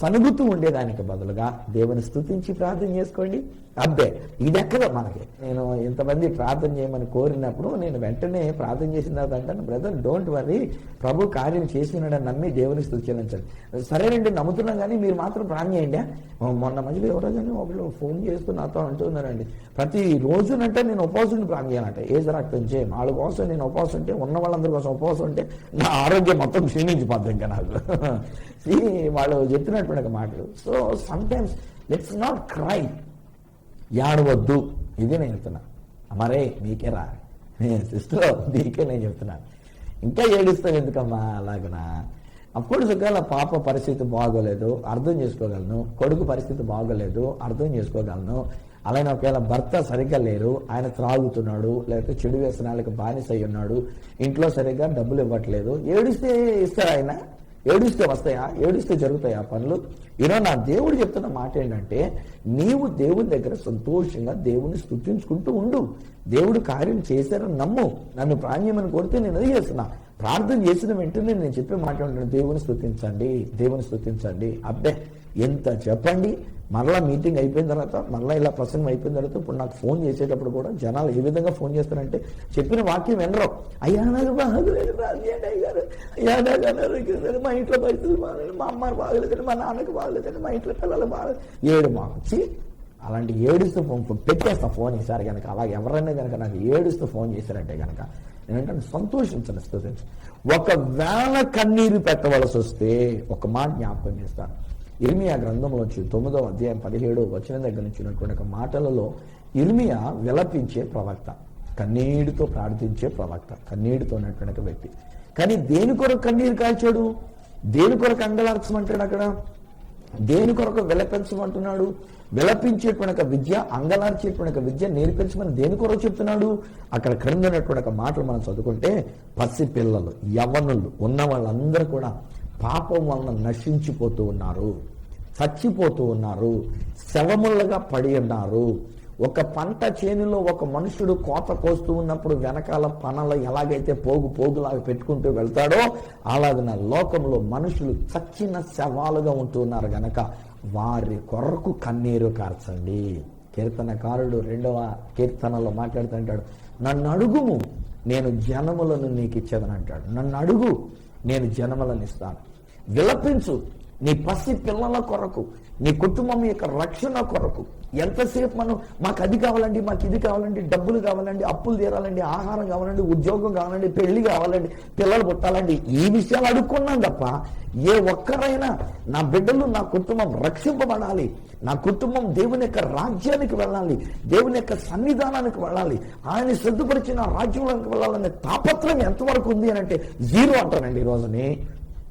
S2: సనుగుతూ ఉండేదానికి బదులుగా దేవుని స్తుతించి ప్రార్థన చేసుకోండి. అబ్బే ఇది ఎక్కడ మనకి, నేను ఇంతమంది ప్రార్థన చేయమని కోరినప్పుడు నేను వెంటనే ప్రార్థన చేసిన తర్వాత అంటాను, బ్రదర్ డోంట్ వరీ, ప్రభు కార్యం చేసినాడని నమ్మి దేవుని స్తుతి చెల్లించండి. సరేనండి నమ్ముతున్నాం, కానీ మీరు మాత్రం ప్రార్థన చేయండి. మొన్న మధ్యలో ఎవరోజు ఒకళ్ళు ఫోన్ చేస్తూ నాతో అంటున్నారండి, ప్రతి రోజునంటే నేను ఉపవాసం ప్రార్థన చేయాలంటే, ఏజ్ రక్తం చేయం వాళ్ళ కోసం నేను ఉపవాసం ఉంటే, ఉన్న వాళ్ళందరి కోసం ఉపవాసం ఉంటే నా ఆరోగ్యం మొత్తం క్షీణించిపోద్ది ఇంకా నాకు. వాళ్ళు చెప్పినటువంటి మాటలు. So sometimes let's not cry, ఏడవద్దు. ఇది నేను చెప్తున్నా. మరే మీకే రా సిస్టర్, మీకే నేను చెప్తున్నాను. ఇంకా ఏడుస్తావు ఎందుకమ్మా అలాగనా? అఫ్కోర్స్ ఒకవేళ పాప పరిస్థితి బాగోలేదు, అర్థం చేసుకోగలను. కొడుకు పరిస్థితి బాగోలేదు, అర్థం చేసుకోగలను. అలానే ఒకవేళ భర్త సరిగ్గా లేరు, ఆయన త్రాగుతున్నాడు, లేకపోతే చెడు వ్యసనాలకు బానిస అయి ఉన్నాడు, ఇంట్లో సరిగ్గా డబ్బులు ఇవ్వట్లేదు, ఏడిస్తే ఇస్తారా ఆయన? ఏడిస్తే వస్తాయా? ఏడిస్తే జరుగుతాయా పనులు? ఈరోజు నా దేవుడు చెప్తున్న మాట ఏంటంటే, నీవు దేవుని దగ్గర సంతోషంగా దేవుని స్తుతించుకుంటూ ఉండు. దేవుడు కార్యం చేశారని నమ్ము. నన్ను ప్రాణ్యమని కోరితే నేను అది చేస్తున్నా. ప్రార్థన చేసిన వెంటనే నేను చెప్పే మాట ఏంటంటే, దేవుని స్తుతించండి, దేవుని స్తుతించండి. అబ్బే ఎంత చెప్పండి. మరలా మీటింగ్ అయిపోయిన తర్వాత, మరలా ఇలా ప్రసంగం అయిపోయిన తర్వాత, ఇప్పుడు నాకు ఫోన్ చేసేటప్పుడు కూడా జనాలు ఏ విధంగా ఫోన్ చేస్తారంటే, చెప్పిన వాక్యం వినరు. అయ్యా నాకు బాగలేదు, గారు అయ్యా నాకు అనారోగ్యం, మా ఇంట్లో పరిస్థితులు బాగలేదు, మా అమ్మ బాగలేదండి, మా నాన్నకి బాగలేదండి, మా ఇంట్లో పిల్లలు బాగలేదు, ఏడు మాకు అలాంటి ఏడుస్తూ పెట్టేస్తా ఫోన్ ఈసారి కనుక. అలాగే ఎవరైనా కనుక నాకు ఏడుస్తూ ఫోన్ చేశారంటే కనుక నేనంటే సంతోషించండి, స్తుతించండి. ఒకవేళ కన్నీరు పెట్టవలసి వస్తే ఒక మాట జ్ఞాపకం చేస్తాను. ఇర్మియా గ్రంథంలోంచి 9వ అధ్యాయం 17వ వచనం దగ్గర నుంచి ఉన్నటువంటి ఒక మాటలలో ఇర్మియా విలపించే ప్రవక్త, కన్నీటితో ప్రార్థించే ప్రవక్త, కన్నీటితో ఉన్నటువంటి వ్యక్తి. కానీ దేని కొరకు కన్నీరు కాల్చాడు? దేని కొరకు అంగలార్చమంటాడు? అక్కడ దేని కొరకు విలపించమంటున్నాడు? విలపించేటువంటి విద్య, అంగలార్చేటువంటి విద్య నేర్పించమని దేని కొరకు చెప్తున్నాడు? అక్కడ క్రింద ఉన్నటువంటి మాటలు మనం చదువుకుంటే, పసిపిల్లలు, యవ్వనులు ఉన్న వాళ్ళందరూ కూడా పాపం వలన నశించిపోతూ ఉన్నారు, చచ్చిపోతూ ఉన్నారు, శవములుగా పడి ఉన్నారు. ఒక పంట చేనులో ఒక మనుషుడు కోత కోస్తూ ఉన్నప్పుడు వెనకాల పనల ఎలాగైతే పోగులాగా పెట్టుకుంటూ వెళ్తాడో అలాగే నా లోకంలో మనుషులు చచ్చిన శవాలుగా ఉంటూ ఉన్నారు గనక వారి కొరకు కన్నీరు కార్చండి. కీర్తనకారుడు 2వ కీర్తనలో మాట్లాడుతుంటాడు, నన్ను అడుగుము నేను జనములను నీకు ఇచ్చేదని అంటాడు. నన్ను అడుగు నేను జనములను ఇస్తాను. విలపించు నీ పసి పిల్లల కొరకు, నీ కుటుంబం యొక్క రక్షణ కొరకు. ఎంతసేపు మనం మాకు అది కావాలండి, మాకు ఇది కావాలండి, డబ్బులు కావాలండి, అప్పులు తీరాలండి, ఆహారం కావాలండి, ఉద్యోగం కావాలండి, పెళ్లి కావాలండి, పిల్లలు పుట్టాలండి, ఈ విషయాలు అడుక్కున్నాం తప్ప ఏ ఒక్కరైనా నా బిడ్డలు, నా కుటుంబం రక్షింపబడాలి, నా కుటుంబం దేవుని యొక్క రాజ్యానికి వెళ్ళాలి, దేవుని యొక్క సన్నిధానానికి వెళ్ళాలి, ఆయన సిద్ధపరిచిన రాజ్యంలోకి వెళ్ళాలనే తాపత్రం ఎంతవరకు ఉంది అని అంటే 0 అంటానండి.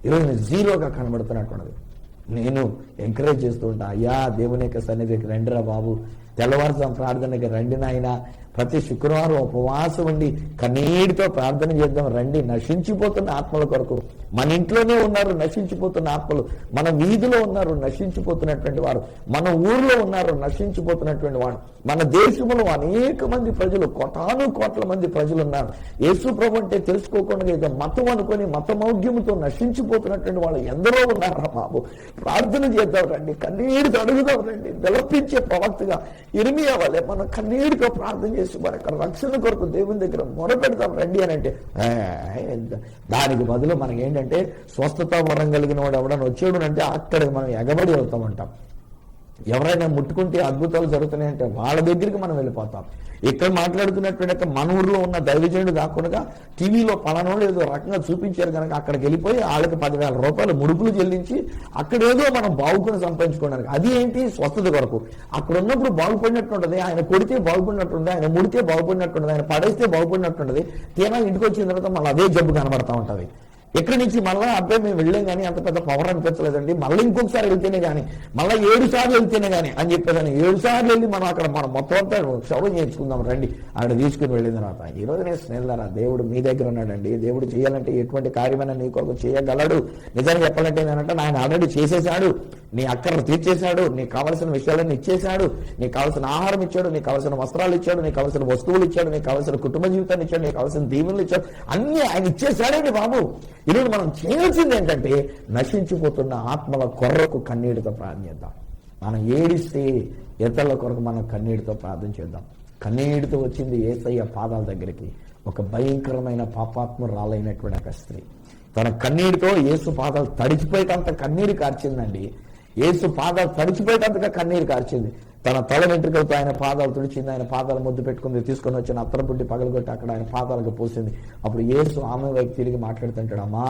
S2: ఈరోజు జీరోగా కనబడుతున్నటువంటిది. నేను ఎంకరేజ్ చేస్తూ ఉంటా, అయ్యా దేవుని యొక్క సన్నిధికి రండిరా బాబు, తెల్లవారుజాం ప్రార్థనకి రండి నాయన, ప్రతి శుక్రవారం ఉపవాసం ఉండి కన్నీటితో ప్రార్థన చేద్దాం రండి. నశించిపోతున్న ఆత్మల కొరకు, మన ఇంట్లోనే ఉన్నారు నశించిపోతున్న ఆత్మలు, మన వీధిలో ఉన్నారు నశించిపోతున్నటువంటి వారు, మన ఊర్లో ఉన్నారు నశించిపోతున్నటువంటి వాడు, మన దేశంలో అనేక మంది ప్రజలు, కోట్ల మంది ప్రజలు ఉన్నారు. యేసు ప్రభు అంటే తెలుసుకోకుండా ఏదో మతం అనుకొని మతమౌఢ్యముతో నశించిపోతున్నటువంటి వాళ్ళు ఎందరో ఉన్నారా బాబు. ప్రార్థన చేద్దాం రండి, కన్నీటితో అడుగుదాం రండి. విలపించే ప్రవక్తగా ఇర్మియా వలె మనం కన్నీటితో ప్రార్థన చేసి మన రక్షణ కొరకు దేవుని దగ్గర మొరపెడతాం రండి అని అంటే, దానికి బదులు మనకి ఏంటంటే స్వస్థత వరం కలిగిన వాడు ఎవడన్నా వచ్చాడు అంటే అక్కడికి మనం ఎగబడి వెళ్తామంటాం. ఎవరైనా ముట్టుకుంటే అద్భుతాలు జరుగుతున్నాయంటే వాళ్ళ దగ్గరికి మనం వెళ్ళిపోతాం. ఇక్కడ మాట్లాడుతున్నటువంటి మన ఊర్లో ఉన్న దైవజనుడు కాకుండా టీవీలో పలానోళ్ళు ఏదో రకంగా చూపించారు కనుక అక్కడికి వెళ్ళిపోయి వాళ్ళకి 10,000 రూపాయలు ముడుపులు చెల్లించి అక్కడ ఏదో మనం బాగుకొని సంపాదించుకోవడానికి. అది ఏంటి? స్వస్థత కొరకు. అక్కడ ఉన్నప్పుడు బాగుపడినట్టుంటది, ఆయన కొడితే బాగుపడినట్టుంది, ఆయన ముడితే బాగుపడినట్టుండదు, ఆయన పడేస్తే బాగుపడినట్టుంటది. తీరా ఇంటికి వచ్చిన తర్వాత మళ్ళీ అదే జబ్బు కనబడతా ఉంటది. ఎక్కడి నుంచి మళ్ళీ అబ్బాయి మేము వెళ్ళాం కానీ అంత పెద్ద పవర్ అనిపించలేదండి, మళ్ళీ ఇంకొకసారి వెళ్తేనే కానీ, మళ్ళీ 7 సార్లు వెళ్తేనే కానీ అని చెప్పేదాన్ని. 7 సార్లు వెళ్ళి మనం అక్కడ మనం మొత్తం అంతా క్షవరం చేయించుకుందాం రండి అక్కడ తీసుకుని వెళ్ళిన తర్వాత. ఈ రోజు నేను స్నేహితులారా, దేవుడు మీ దగ్గర ఉన్నాడండి. దేవుడు చేయాలంటే ఎటువంటి కార్యమైనా నీ కొరకు చేయగలడు. నిజంగా చెప్పాలంటే ఏంటంటే ఆయన ఆల్రెడీ చేసేసాడు, నీ అక్కర్లు తీర్చేశాడు, నీకు కావాల్సిన విషయాలన్నీ ఇచ్చేశాడు, నీకు కావాల్సిన ఆహారం ఇచ్చాడు, నీకు కావాల్సిన వస్త్రాలు ఇచ్చాడు, నీకు కావాల్సిన వస్తువులు ఇచ్చాడు, నీకు కావాల్సిన కుటుంబ జీవితాన్ని ఇచ్చాడు, నీకు కావాల్సిన దీవెనలు ఇచ్చాడు, అన్ని ఆయన ఇచ్చేశాడండి బాబు. ఈరోజు మనం చేయాల్సింది ఏంటంటే నశించిపోతున్న ఆత్మల కొరకు కన్నీటితో ప్రార్థిద్దాం. మనం ఏడిస్తే ఇతరుల కొరకు మనం కన్నీటితో ప్రార్థన చేద్దాం. కన్నీటితో వచ్చింది యేసయ్య పాదాల దగ్గరికి ఒక భయంకరమైన పాపాత్మురాలైనటువంటి ఒక స్త్రీ. తన కన్నీటితో యేసు పాదాలు తడిచిపోయేటంత కన్నీరు కార్చిందండి. యేసు పాదాలు తడిచిపోయేటంతగా కన్నీరు కార్చింది. తన తల వెంట్రుకలతో ఆయన పాదాలు తుడిచింది, ఆయన పాదాలు ముద్దు పెట్టుకుంది, తీసుకొని వచ్చిన అత్తరపుట్టి పగలగొట్టి అక్కడ ఆయన పాదాలకు పోసింది. అప్పుడు యేసు ఆమె వైపు తిరిగి మాట్లాడుతుంటాడు, అమ్మా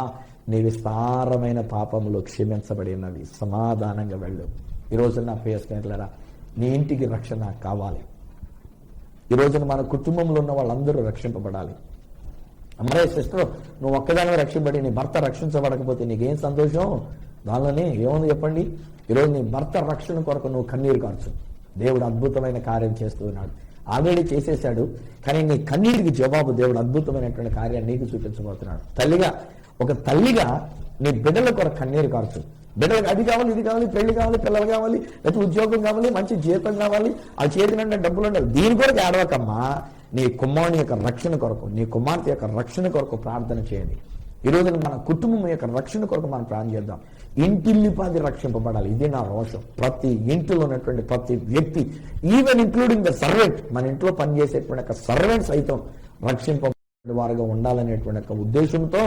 S2: నీ విస్తారమైన పాపములు క్షమించబడినవి, సమాధానంగా వెళ్ళు. ఈ రోజున నా ప్రియ స్నేహితులారా, నీ ఇంటికి రక్షణ కావాలి. ఈ రోజున మన కుటుంబంలో ఉన్న వాళ్ళందరూ రక్షింపబడాలి. అమ్మాయి సిస్టర్, నువ్వు ఒక్కదానివే రక్షింపబడి నీ భర్త రక్షించబడకపోతే నీకేం సంతోషం? దానిలోనే ఏముంది చెప్పండి? ఈరోజు నీ భర్త రక్షణ కొరకు నువ్వు కన్నీరు కార్చు. దేవుడు అద్భుతమైన కార్యం చేస్తూ ఉన్నాడు, ఆల్రెడీ చేసేశాడు. కానీ నీ కన్నీటికి జవాబు దేవుడు అద్భుతమైనటువంటి కార్యాన్ని నీకు చూపించబోతున్నాడు. ఒక తల్లిగా నీ బిడ్డల కొరకు కన్నీరు కార్చు. బిడ్డలకు అది కావాలి, ఇది కావాలి, పెళ్లి కావాలి, పిల్లలు కావాలి, లేకపోతే ఉద్యోగం కావాలి, మంచి జీతం కావాలి, ఆ చేతి నిండా డబ్బులు ఉండాలి. దీని కొరకు ఏడవకమ్మా, నీ కుమారుని యొక్క రక్షణ కొరకు, నీ కుమార్తె యొక్క రక్షణ కొరకు ప్రార్థన చేయండి. ఈ రోజు మన కుటుంబం యొక్క రక్షణ కొరకు మనం ప్రార్థన చేద్దాం. ఇంటిల్లిపాది రక్షింపబడాలి. ఇది నా రోషం. ప్రతి ఇంటిలో ఉన్నటువంటి ప్రతి వ్యక్తి, ఈవెన్ ఇంక్లూడింగ్ ద సర్వెంట్, మన ఇంట్లో పనిచేసేటువంటి ఒక సర్వెంట్ సైతం రక్షింపబడే వారుగా ఉండాలనేటువంటి ఒక ఉద్దేశంతో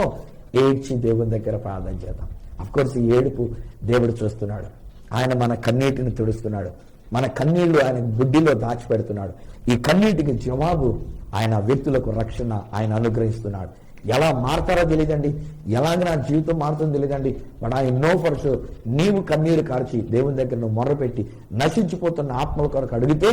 S2: ఏడ్చి దేవుని దగ్గర ప్రార్థన చేద్దాం. అఫ్కోర్స్ ఈ ఏడుపు దేవుడు చూస్తున్నాడు, ఆయన మన కన్నీటిని తుడుస్తున్నాడు. మన కన్నీళ్లు ఆయన బుడ్డిలో దాచిపెడుతున్నాడు. ఈ కన్నీటికి జవాబు ఆయన వ్యక్తులకు రక్షణ ఆయన అనుగ్రహిస్తున్నాడు. ఎలా మారతారో తెలియదండి, ఎలాగ నా జీవితం మారుతుందో తెలియదండి. But I know for sure, నీవు కన్నీరు కార్చి దేవుని దగ్గర నువ్వు మొర్రపెట్టి నశించిపోతున్న ఆత్మల కొరకు అడిగితే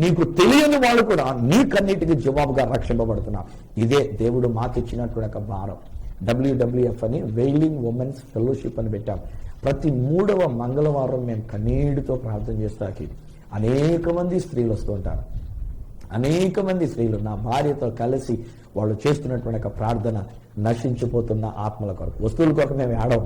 S2: నీకు తెలియని వాళ్ళు కూడా నీ కన్నీటికి జవాబుగా రక్షింపబడుతున్నారు. ఇదే దేవుడు మాకు ఇచ్చినటువంటి ఒక భారం. WWF అని వెయిలింగ్ ఉమెన్స్ ఫెలోషిప్ అని పెట్టాం. ప్రతి 3వ మంగళవారం మేము కన్నీటితో ప్రార్థన చేస్తాకి అనేక మంది స్త్రీలు వస్తూ ఉంటారు. అనేక మంది స్త్రీలు నా భార్యతో కలిసి వాళ్ళు చేస్తున్నటువంటి ఒక ప్రార్థన నశించిపోతున్న ఆత్మల కొరకు. వస్తువుల కొరకు మేము ఏడవం,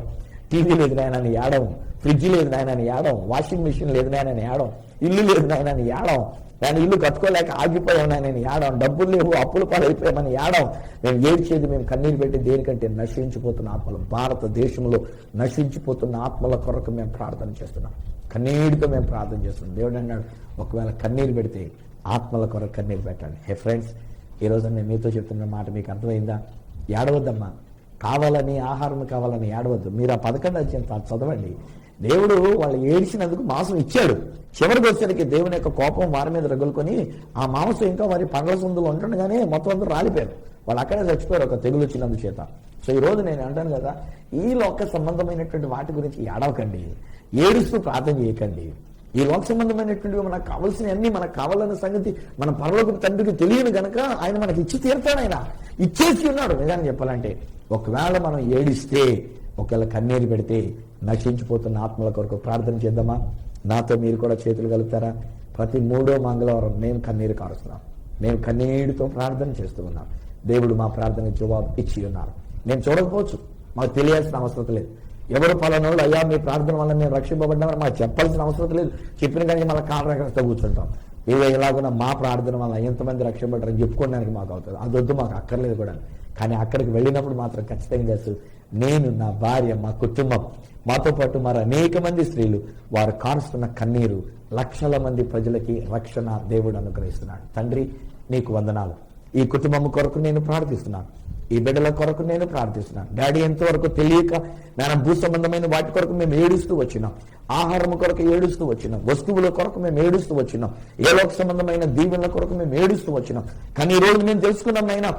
S2: టీవీ లేదు నాయనని ఏడవం, ఫ్రిడ్జ్ లేదు నాయనని ఏడవం, వాషింగ్ మిషన్ లేదు నాయనని ఏడవం, ఇల్లు లేదు నాయనని ఏడవం, దాని ఇల్లు కట్టుకోలేక ఆగిపోయాం నాయనని ఏడవం, డబ్బులు లేవు అప్పులు పాలైపోయామని ఏడవం. మేము ఏడ్చేది, మేము కన్నీరు పెట్టి దేనికంటే నశించిపోతున్న ఆత్మలు, భారతదేశంలో నశించిపోతున్న ఆత్మల కొరకు మేము ప్రార్థన చేస్తున్నాం. కన్నీటితో మేము ప్రార్థన చేస్తున్నాం. దేవుడు అన్నాడు, ఒకవేళ కన్నీరు పెడితే ఆత్మల కొరకు కన్నీరు పెట్టండి. హే ఫ్రెండ్స్, ఈరోజు నేను మీతో చెప్తున్న మాట మీకు అర్థమైందా? ఏడవద్దమ్మా, కావాలని ఆహారం కావాలని ఏడవద్దు. మీరు ఆ 11వ అధ్యాయం చదవండి. దేవుడు వాళ్ళు ఏడ్చినందుకు మాంసం ఇచ్చాడు. చివరికి వచ్చేసరికి దేవుని యొక్క కోపం వారి మీద రగులుకొని ఆ మాంసం ఇంకా వారి పండ్ల సందులో ఉంటుండగానే మొత్తం అందరూ రాలిపోయారు. వాళ్ళు అక్కడే చచ్చిపోయారు ఒక తెగులు వచ్చినందు చేత. సో ఈ రోజు నేను అంటాను కదా, ఈ లోక సంబంధమైనటువంటి వాటి గురించి ఏడవకండి, ఏడుస్తూ ప్రార్థన చేయకండి. ఈ లోక సంబంధమైనటువంటి మనకు కావాల్సిన అన్ని మనకు కావాలన్న సంగతి మన పరలోక తండ్రికి తెలియను గనక ఆయన మనకి ఇచ్చి తీరుతాడు. ఆయన ఇచ్చేసి ఉన్నాడు. నిజాన్ని చెప్పాలంటే ఒకవేళ మనం ఏడిస్తే, ఒకవేళ కన్నీరు పెడితే నశించిపోతున్న ఆత్మల కొరకు ప్రార్థన చేద్దామా? నాతో మీరు కూడా చేతులు కలుపుతారా? ప్రతి 3వ మంగళవారం మేము కన్నీరు కారుస్తున్నాం, మేము కన్నీటితో ప్రార్థన చేస్తూ ఉన్నాం. దేవుడు మా ప్రార్థన జవాబు ఇచ్చి ఉన్నారు. నేను చూడకపోవచ్చు, మాకు తెలియాల్సిన అవసరం లేదు. ఎవరు పలానోళ్ళు అయ్యా మీ ప్రార్థన వల్ల మేము రక్షింపబడ్డామని మాకు చెప్పాల్సిన అవసరం లేదు. చెప్పిన కానీ మళ్ళీ కారణంగా కూర్చుంటాం. ఏదో ఎలాగున్నా మా ప్రార్థన వల్ల ఎంతమంది రక్షింపడ్డారని చెప్పుకోవడానికి మాకు అవుతుంది. అదొద్దు, మాకు అక్కర్లేదు కూడా. కానీ అక్కడికి వెళ్ళినప్పుడు మాత్రం ఖచ్చితంగా చేస్తూ నేను, నా భార్య, మా కుటుంబం, మాతో పాటు మరి అనేక మంది స్త్రీలు వారు కారుస్తున్న కన్నీరు లక్షల మంది ప్రజలకి రక్షణ దేవుడు అనుగ్రహిస్తున్నాడు. తండ్రి నీకు వందనాలు. ఈ కుటుంబం కొరకు నేను ప్రార్థిస్తున్నాను, ఈ బిడ్డల కొరకు నేను ప్రార్థిస్తున్నాను. డాడీ ఎంతవరకు తెలియక నేను భూ సంబంధమైన వాటి కొరకు మేము ఏడుస్తూ వచ్చినాం, ఆహారం కొరకు ఏడుస్తూ వచ్చినాం, వస్తువుల కొరకు మేము ఏడుస్తూ వచ్చినాం, ఏ లోక సంబంధమైన దీవెనల కొరకు మేము ఏడుస్తూ వచ్చినాం. కానీ ఈ రోజు నేను తెలుసుకున్నాం నాయనా,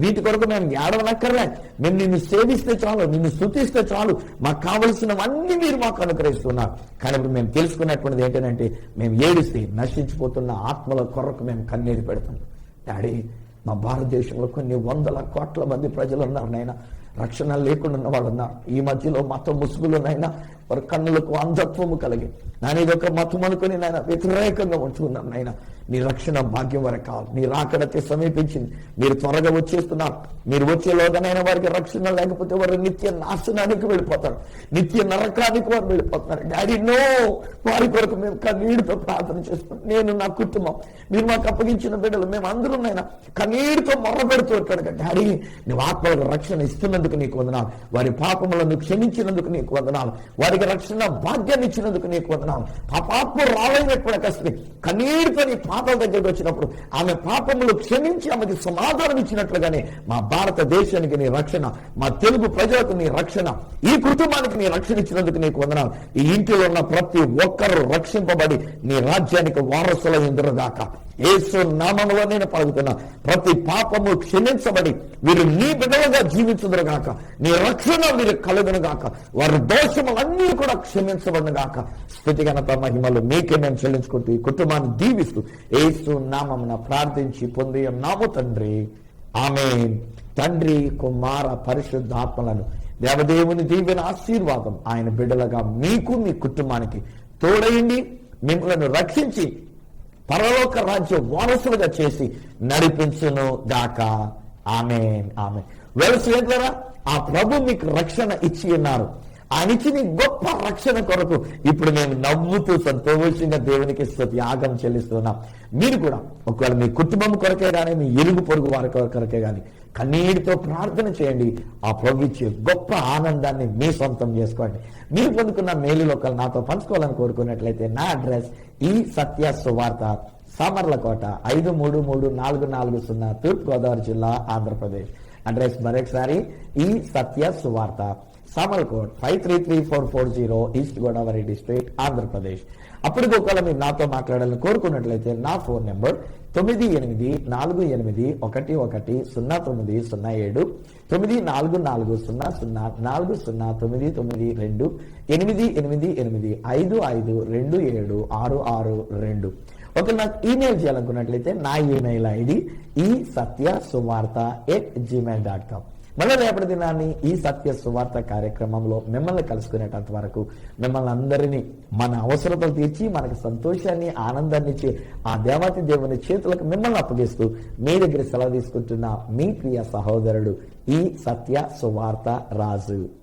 S2: వీటి కొరకు మేము ఏడవనక్కర్లే, మేము నిన్ను సేవిస్తే చాలు, నిన్ను స్తుతిస్తే చాలు, మాకు కావలసినవన్నీ మీరు మాకు అనుగ్రహిస్తున్నారు. కానీ ఇప్పుడు మేము తెలుసుకున్నటువంటిది ఏంటంటే, మేము ఏడిస్తే నశించిపోతున్న ఆత్మల కొరకు మేము కన్నీరు పెడతాం. డాడీ, మా భారతదేశంలో కొన్ని 100 కోట్ల మంది ప్రజలు ఉన్నారు నాయన, రక్షణ లేకుండా ఉన్న వాళ్ళు ఉన్నారు. ఈ మధ్యలో మత ముసుగులోనైనా వారి కన్నులకు అంధత్వము కలిగి నాయన ఇదొక మతం అనుకుని నాయన వ్యతిరేకంగా ఉంచుకున్నాం. నాయన నీ రక్షణ భాగ్యం వరకు కావాలి. నీ రాకడతే సమీపించింది, మీరు త్వరగా వచ్చేస్తున్నారు. మీరు వచ్చేలోగానైనా వారికి రక్షణ లేకపోతే వారు నిత్య నాశనానికి వెళ్ళిపోతారు, నిత్య నరకానికి వారు వెళ్ళిపోతున్నారు. డాడీ నో, వారి కొరకు మేము కన్నీటితో ప్రార్థన చేస్తున్నాం. నేను, నా కుటుంబం, మీరు మాకు అప్పగించిన బిడ్డలు, మేము అందరూ నాయన కన్నీటితో మొర్రపెడుతూ ఉంటాడు. డాడీ, నువ్వు ఆత్మలకు రక్షణ ఇస్తున్నందుకు నీకు వందనాలు, వారి పాపములను క్షమించినందుకు నీకు వందనాలు, వారికి రక్షణ భాగ్యాన్ని ఇచ్చినందుకు నీకు వందనాలు. పాపాత్మ రాలైనటువంటి కస్త్రీ కన్నీటితో నీ పాపల దగ్గరికి వచ్చినప్పుడు ఆమె పాపములు క్షమించి ఆమెకి సమాధానం ఇచ్చినట్లుగానే మా భారతదేశానికి నీ రక్షణ, మా తెలుగు ప్రజలకు నీ రక్షణ, ఈ కుటుంబానికి నీ రక్షణ ఇచ్చినందుకు నీకు వందనాలు. ఈ ఇంటిలో ఉన్న ప్రతి ఒక్కరూ రక్షింపబడి నీ రాజ్యానికి వారసుల ఇందురుగాక. యేసు నామములో నేను పలుకుతున్నా, ప్రతి పాపము క్షమించబడి వీరు నీ బిడ్డలుగా జీవించుదురుగాక, నీ రక్షణ మీరు కలుగునుగాక, వారి దోషములన్నీ కూడా క్షమించబడునుగాక. స్తుతి ఘనత మహిమలు మీకే మేము చెల్లించుకుంటూ ఈ కుటుంబాన్ని దీవిస్తూ యేసు నామమున ప్రార్థించి పొంది ఉన్నాము తండ్రి, ఆమేన్. తండ్రి, కుమార, పరిశుద్ధాత్మలను దేవదేవుని దీవెన ఆశీర్వాదం ఆయన బిడ్డలుగా మీకు, మీ కుటుంబానికి తోడైండి మిమ్మల్ని రక్షించి పరలోక రాజ్య వారసులుగా చేసి నడిపించును గాక. ఆమేన్, ఆమేన్. వెలసిలేరా, ఆ ప్రభు మీకు రక్షణ ఇచ్చి ఉన్నారు. ఆయన ఇచ్చిన గొప్ప రక్షణ కొరకు ఇప్పుడు మేము నవ్వుతూ సంతోషంగా దేవునికి స్తుతియాగం చెల్లిస్తున్నాం. మీరు కూడా ఒకవేళ మీ కుటుంబం కొరకే కానీ, మీ ఇరుగు పొరుగు వారి కొరకే కానీ కన్నీటితో ప్రార్థన చేయండి. ఆ ప్రభు ఇచ్చే గొప్ప ఆనందాన్ని మీ సొంతం చేసుకోండి. మీరు పొందుకున్న మేలులో ఒకళ్ళు నాతో పంచుకోవాలని కోరుకున్నట్లయితే నా అడ్రస్ ఈ సత్య సువార్త, సామర్లకోట 533440, తూర్పు గోదావరి జిల్లా, ఆంధ్రప్రదేశ్. అడ్రస్ మరొకసారి ఈ సత్య సువార్త, Samalkot 533440, East Godavari district, Andhra Pradesh. అప్పటికి ఒకవేళ మీరు నాతో మాట్లాడాలని కోరుకున్నట్లయితే నా ఫోన్ నెంబర్ 9848110907, 9440040992, 888855276662. ఒకవేళ నాకు ఈమెయిల్ చేయాలనుకున్నట్లయితే నా ఈమెయిల్ ఐడి isathyasuvartha@gmail.com. మళ్ళీ రేపటి దినాన్ని ఈ సత్య సువార్త కార్యక్రమంలో మిమ్మల్ని కలుసుకునేటంత వరకు మిమ్మల్ని అందరినీ మన అవసరతలు తీర్చి మనకు సంతోషాన్ని ఆనందాన్ని ఇచ్చే ఆ దేవాతి దేవుని చేతులకు మిమ్మల్ని అప్పగిస్తూ మీ దగ్గర సెలవు తీసుకుంటున్న మీ ప్రియ సహోదరుడు ఈ సత్య సువార్త రాజు.